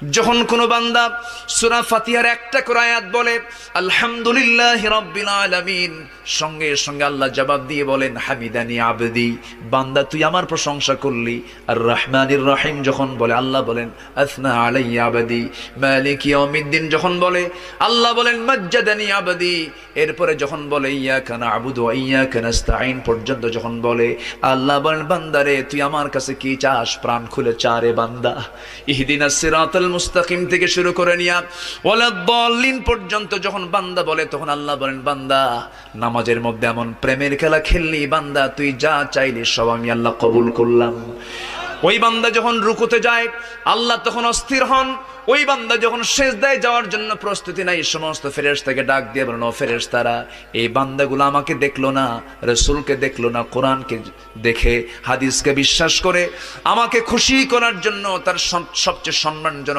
যখন কোনো বান্দা সূরা ফাতিহার একটা করে আয়াত বলে আলহামদুলিল্লাহি রাব্বিল আলামিন, সঙ্গে সঙ্গে আল্লাহ জবাব দিয়ে বলেন হামিদানি আবদি, বান্দা তুই আমার প্রশংসা করলি। আর রহমানির রহিম যখন বলে আল্লাহ বলেন আসনা আলাইয়া আবদি। মালিক ইয়াউমিদ্দিন যখন বলে আল্লাহ বলেন মাজ্জাদানি আবদি। এরপরে যখন বলে ইয়াকা না'বুদু ওয়া ইয়াকা নাস্তাঈন পর্যন্ত যখন বলে আল্লাহ বলেন বান্দারে তুই আমার কাছে কি চাস, প্রাণ খুলে চারে বান্দা। ইহদিনাস সিরাতাল মুস্তাকিম থেকে শুরু করে নিয়া ওয়ালাদ-দাল্লিন পর্যন্ত যখন বান্দা বলে তখন আল্লাহ বলেন বান্দা নামাজের মধ্যে এমন প্রেমের খেলা খেললি বান্দা, তুই যা চাইলি সব আমি আল্লাহ কবুল করলাম। ওই বান্দা যখন রুকুতে যায় আল্লাহ তখন অস্থির হন। ওই বান্দা যখন সিজদায় যাওয়ার জন্য প্রস্তুতি নাই, সমস্ত ফেরেশতাকে ডাক দিয়ে বলেন ও ফেরেশতারা, এই বান্দাগুলো আমাকে দেখলো না, রাসূলকে দেখলো না, কোরআনকে দেখে হাদিসকে বিশ্বাস করে আমাকে খুশি করার জন্য তার সবচেয়ে সম্মানজনক